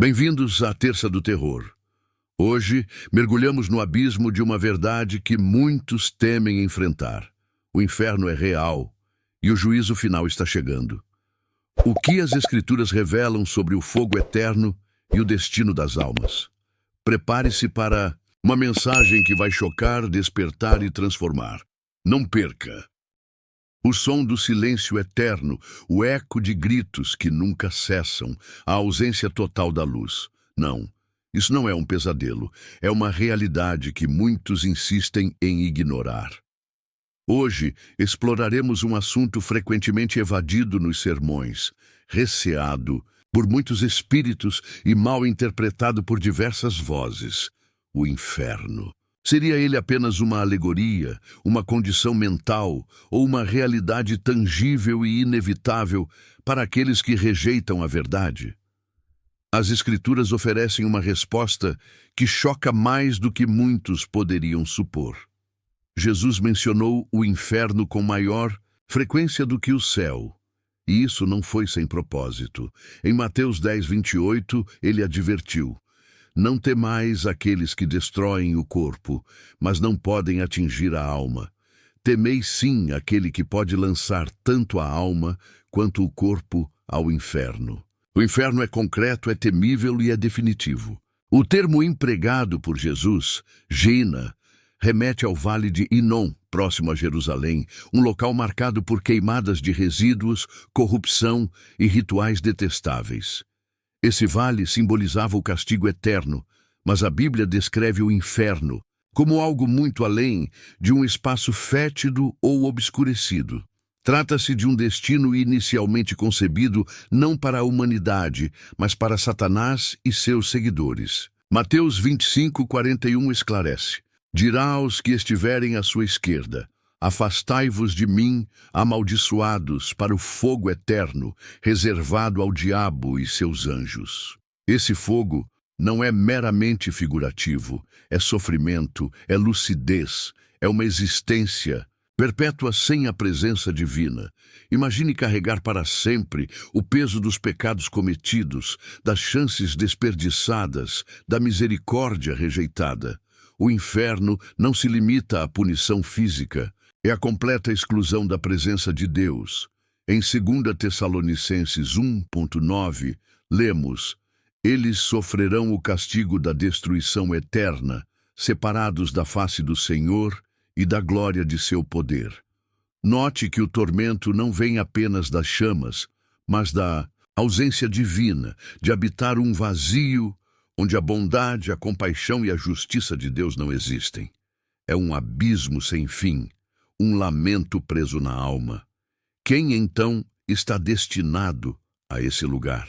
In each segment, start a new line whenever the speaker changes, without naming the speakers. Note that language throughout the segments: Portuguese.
Bem-vindos à Terça do Terror. Hoje, mergulhamos no abismo de uma verdade que muitos temem enfrentar. O inferno é real e o juízo final está chegando. O que as Escrituras revelam sobre o fogo eterno e o destino das almas? Prepare-se para uma mensagem que vai chocar, despertar e transformar. Não perca! O som do silêncio eterno, o eco de gritos que nunca cessam, a ausência total da luz. Não, isso não é um pesadelo, é uma realidade que muitos insistem em ignorar. Hoje, exploraremos um assunto frequentemente evadido nos sermões, receado por muitos espíritos e mal interpretado por diversas vozes: o inferno. Seria ele apenas uma alegoria, uma condição mental ou uma realidade tangível e inevitável para aqueles que rejeitam a verdade? As Escrituras oferecem uma resposta que choca mais do que muitos poderiam supor. Jesus mencionou o inferno com maior frequência do que o céu, e isso não foi sem propósito. Em Mateus 10:28, ele advertiu: não temais aqueles que destroem o corpo, mas não podem atingir a alma. Temei sim aquele que pode lançar tanto a alma quanto o corpo ao inferno. O inferno é concreto, é temível e é definitivo. O termo empregado por Jesus, Geena, remete ao vale de Inom, próximo a Jerusalém, um local marcado por queimadas de resíduos, corrupção e rituais detestáveis. Esse vale simbolizava o castigo eterno, mas a Bíblia descreve o inferno como algo muito além de um espaço fétido ou obscurecido. Trata-se de um destino inicialmente concebido não para a humanidade, mas para Satanás e seus seguidores. Mateus 25:41 esclarece: dirá aos que estiverem à sua esquerda: afastai-vos de mim, amaldiçoados, para o fogo eterno, reservado ao diabo e seus anjos. Esse fogo não é meramente figurativo, é sofrimento, é lucidez, é uma existência perpétua sem a presença divina. Imagine carregar para sempre o peso dos pecados cometidos, das chances desperdiçadas, da misericórdia rejeitada. O inferno não se limita à punição física, é a completa exclusão da presença de Deus. Em 2 Tessalonicenses 1:9, lemos: eles sofrerão o castigo da destruição eterna, separados da face do Senhor e da glória de seu poder. Note que o tormento não vem apenas das chamas, mas da ausência divina, de habitar um vazio onde a bondade, a compaixão e a justiça de Deus não existem. É um abismo sem fim, um lamento preso na alma. Quem, então, está destinado a esse lugar?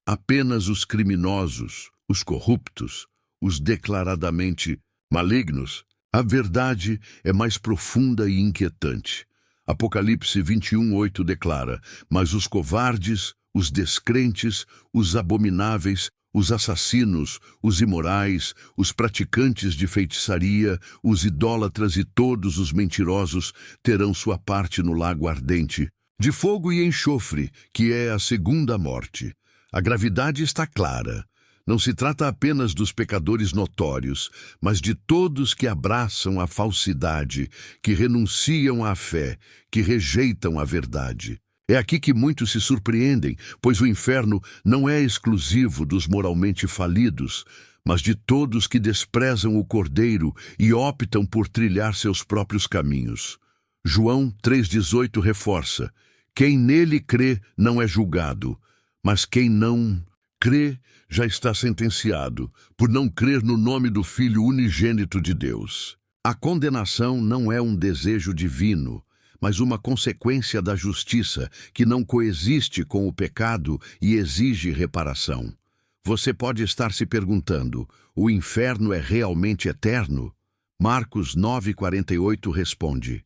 Apenas os criminosos, os corruptos, os declaradamente malignos. A verdade é mais profunda e inquietante. Apocalipse 21:8 declara: mas os covardes, os descrentes, os abomináveis, os assassinos, os imorais, os praticantes de feitiçaria, os idólatras e todos os mentirosos terão sua parte no lago ardente, de fogo e enxofre, que é a segunda morte. A gravidade está clara. Não se trata apenas dos pecadores notórios, mas de todos que abraçam a falsidade, que renunciam à fé, que rejeitam a verdade. É aqui que muitos se surpreendem, pois o inferno não é exclusivo dos moralmente falidos, mas de todos que desprezam o Cordeiro e optam por trilhar seus próprios caminhos. João 3,18 reforça: quem nele crê não é julgado, mas quem não crê já está sentenciado, por não crer no nome do Filho unigênito de Deus. A condenação não é um desejo divino, mas uma consequência da justiça que não coexiste com o pecado e exige reparação. Você pode estar se perguntando: o inferno é realmente eterno? Marcos 9:48 responde: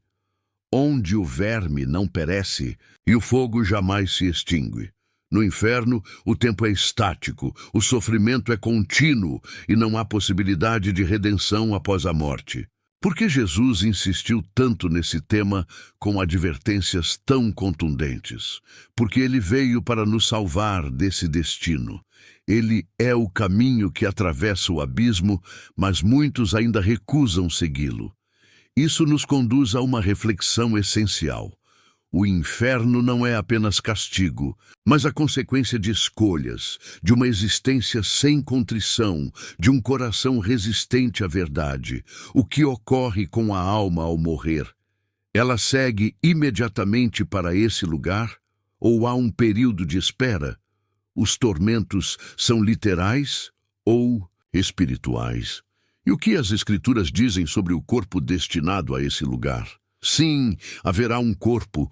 onde o verme não perece e o fogo jamais se extingue. No inferno, o tempo é estático, o sofrimento é contínuo e não há possibilidade de redenção após a morte. Por que Jesus insistiu tanto nesse tema com advertências tão contundentes? Porque ele veio para nos salvar desse destino. Ele é o caminho que atravessa o abismo, mas muitos ainda recusam segui-lo. Isso nos conduz a uma reflexão essencial. O inferno não é apenas castigo, mas a consequência de escolhas, de uma existência sem contrição, de um coração resistente à verdade. O que ocorre com a alma ao morrer? Ela segue imediatamente para esse lugar ou há um período de espera? Os tormentos são literais ou espirituais? E o que as Escrituras dizem sobre o corpo destinado a esse lugar? Sim, haverá um corpo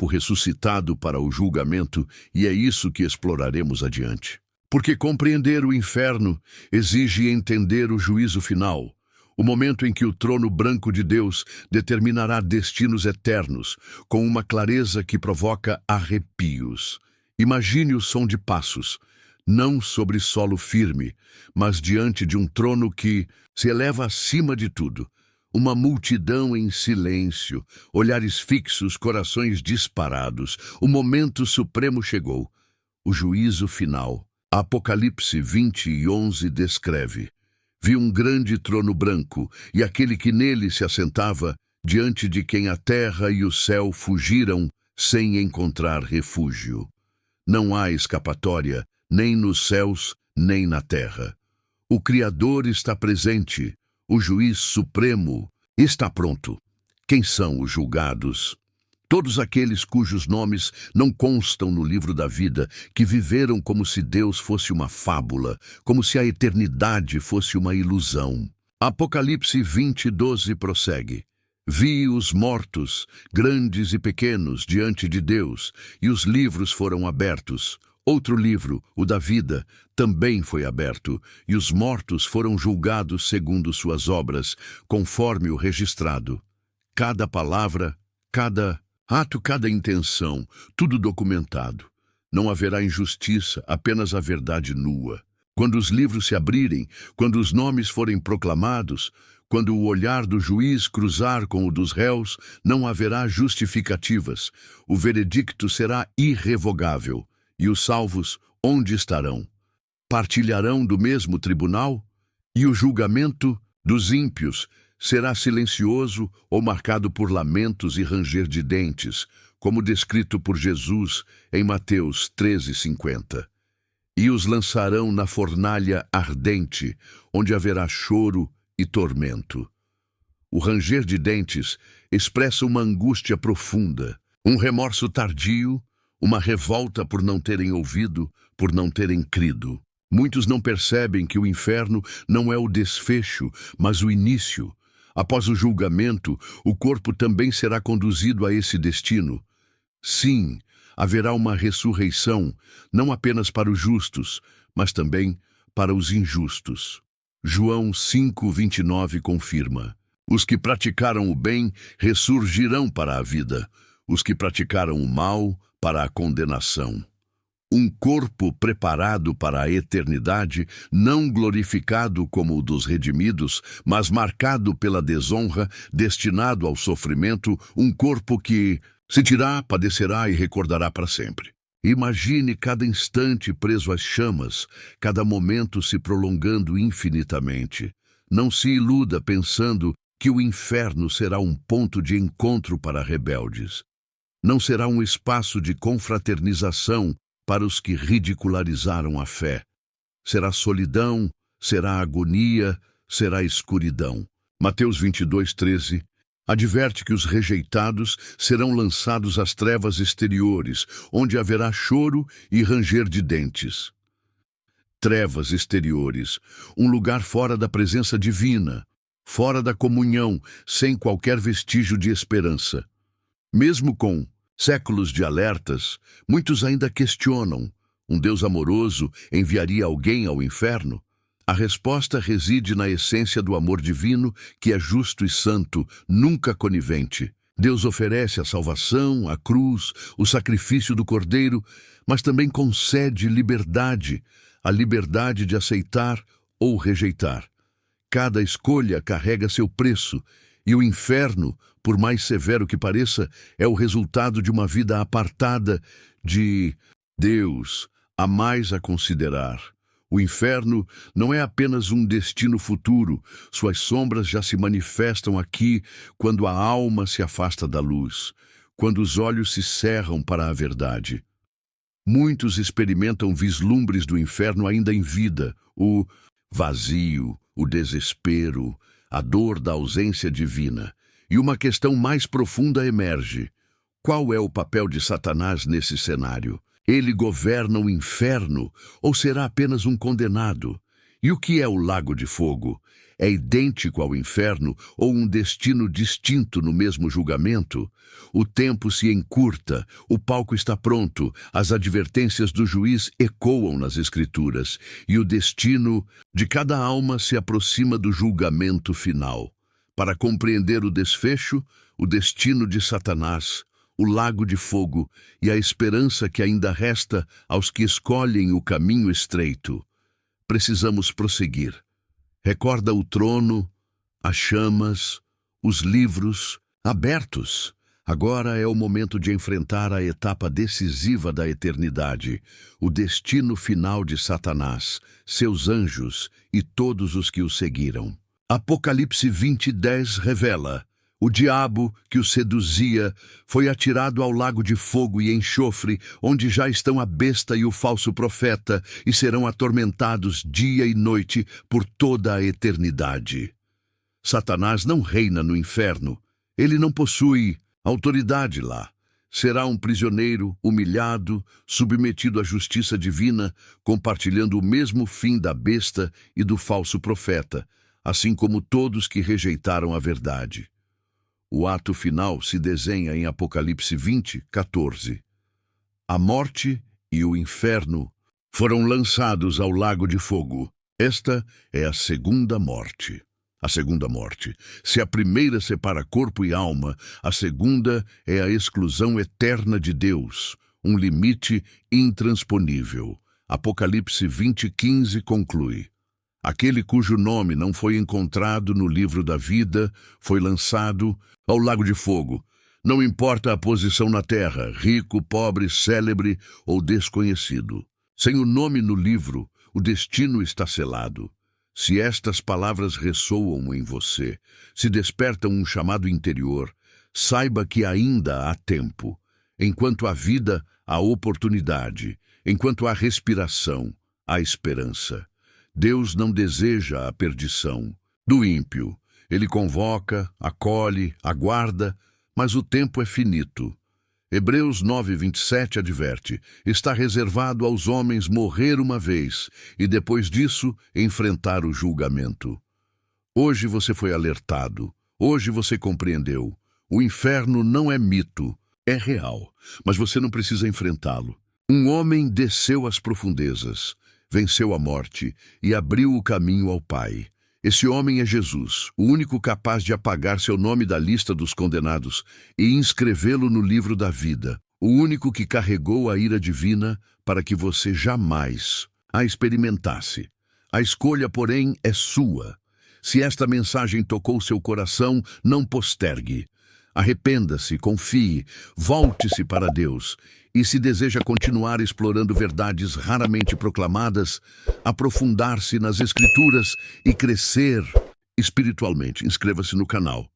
ressuscitado para o julgamento, e é isso que exploraremos adiante. Porque compreender o inferno exige entender o juízo final, o momento em que o trono branco de Deus determinará destinos eternos, com uma clareza que provoca arrepios. Imagine o som de passos, não sobre solo firme, mas diante de um trono que se eleva acima de tudo. Uma multidão em silêncio, olhares fixos, corações disparados. O momento supremo chegou, o juízo final. Apocalipse 20:11 descreve: Vi um grande trono branco, e aquele que nele se assentava, diante de quem a terra e o céu fugiram, sem encontrar refúgio. Não há escapatória, nem nos céus, nem na terra. O Criador está presente. O juiz supremo está pronto. Quem são os julgados? Todos aqueles cujos nomes não constam no livro da vida, que viveram como se Deus fosse uma fábula, como se a eternidade fosse uma ilusão. Apocalipse 20:12 prossegue: Vi os mortos, grandes e pequenos, diante de Deus, e os livros foram abertos. Outro livro, o da vida, também foi aberto, e os mortos foram julgados segundo suas obras, conforme o registrado. Cada palavra, cada ato, cada intenção, tudo documentado. Não haverá injustiça, apenas a verdade nua. Quando os livros se abrirem, quando os nomes forem proclamados, quando o olhar do juiz cruzar com o dos réus, não haverá justificativas. O veredicto será irrevogável. E os salvos, onde estarão? Partilharão do mesmo tribunal? E o julgamento dos ímpios será silencioso ou marcado por lamentos e ranger de dentes, como descrito por Jesus em Mateus 13:50. E os lançarão na fornalha ardente, onde haverá choro e tormento. O ranger de dentes expressa uma angústia profunda, um remorso tardio, uma revolta por não terem ouvido, por não terem crido. Muitos não percebem que o inferno não é o desfecho, mas o início. Após o julgamento, o corpo também será conduzido a esse destino. Sim, haverá uma ressurreição, não apenas para os justos, mas também para os injustos. João 5:29 confirma: Os que praticaram o bem ressurgirão para a vida, os que praticaram o mal para a condenação. Um corpo preparado para a eternidade, não glorificado como o dos redimidos, mas marcado pela desonra, destinado ao sofrimento, um corpo que sentirá, padecerá e recordará para sempre. Imagine cada instante preso às chamas, cada momento se prolongando infinitamente. Não se iluda pensando que o inferno será um ponto de encontro para rebeldes. Não será um espaço de confraternização para os que ridicularizaram a fé. Será solidão, será agonia, será escuridão. Mateus 22:13 adverte que os rejeitados serão lançados às trevas exteriores, onde haverá choro e ranger de dentes. Trevas exteriores, um lugar fora da presença divina, fora da comunhão, sem qualquer vestígio de esperança. Mesmo com séculos de alertas, muitos ainda questionam: um Deus amoroso enviaria alguém ao inferno? A resposta reside na essência do amor divino, que é justo e santo, nunca conivente. Deus oferece a salvação, a cruz, o sacrifício do Cordeiro, mas também concede liberdade, a liberdade de aceitar ou rejeitar. Cada escolha carrega seu preço, e o inferno, por mais severo que pareça, é o resultado de uma vida apartada de Deus, há mais a considerar. O inferno não é apenas um destino futuro, suas sombras já se manifestam aqui quando a alma se afasta da luz, quando os olhos se cerram para a verdade. Muitos experimentam vislumbres do inferno ainda em vida, o vazio, o desespero, a dor da ausência divina. E uma questão mais profunda emerge. Qual é o papel de Satanás nesse cenário? Ele governa o inferno ou será apenas um condenado? E o que é o lago de fogo? É idêntico ao inferno ou um destino distinto no mesmo julgamento? O tempo se encurta, o palco está pronto, as advertências do juiz ecoam nas Escrituras e o destino de cada alma se aproxima do julgamento final. Para compreender o desfecho, o destino de Satanás, o lago de fogo e a esperança que ainda resta aos que escolhem o caminho estreito, precisamos prosseguir. Recorda o trono, as chamas, os livros abertos. Agora é o momento de enfrentar a etapa decisiva da eternidade, o destino final de Satanás, seus anjos e todos os que o seguiram. Apocalipse 20:10 revela: o diabo que o seduzia foi atirado ao lago de fogo e enxofre, onde já estão a besta e o falso profeta, e serão atormentados dia e noite por toda a eternidade. Satanás não reina no inferno. Ele não possui autoridade lá. Será um prisioneiro, humilhado, submetido à justiça divina, compartilhando o mesmo fim da besta e do falso profeta, assim como todos que rejeitaram a verdade. O ato final se desenha em Apocalipse 20:14. A morte e o inferno foram lançados ao lago de fogo. Esta é a segunda morte. A segunda morte. Se a primeira separa corpo e alma, a segunda é a exclusão eterna de Deus, um limite intransponível. Apocalipse 20:15 conclui: aquele cujo nome não foi encontrado no livro da vida foi lançado ao lago de fogo. Não importa a posição na terra, rico, pobre, célebre ou desconhecido. Sem o nome no livro, o destino está selado. Se estas palavras ressoam em você, se despertam um chamado interior, saiba que ainda há tempo. Enquanto há vida, há oportunidade. Enquanto há respiração, há esperança. Deus não deseja a perdição do ímpio. Ele convoca, acolhe, aguarda, mas o tempo é finito. Hebreus 9:27 adverte: está reservado aos homens morrer uma vez e depois disso enfrentar o julgamento. Hoje você foi alertado. Hoje você compreendeu. O inferno não é mito, é real, mas você não precisa enfrentá-lo. Um homem desceu às profundezas, venceu a morte e abriu o caminho ao Pai. Esse homem é Jesus, o único capaz de apagar seu nome da lista dos condenados e inscrevê-lo no livro da vida. O único que carregou a ira divina para que você jamais a experimentasse. A escolha, porém, é sua. Se esta mensagem tocou seu coração, não postergue. Arrependa-se, confie, volte-se para Deus. E se deseja continuar explorando verdades raramente proclamadas, aprofundar-se nas Escrituras e crescer espiritualmente, inscreva-se no canal.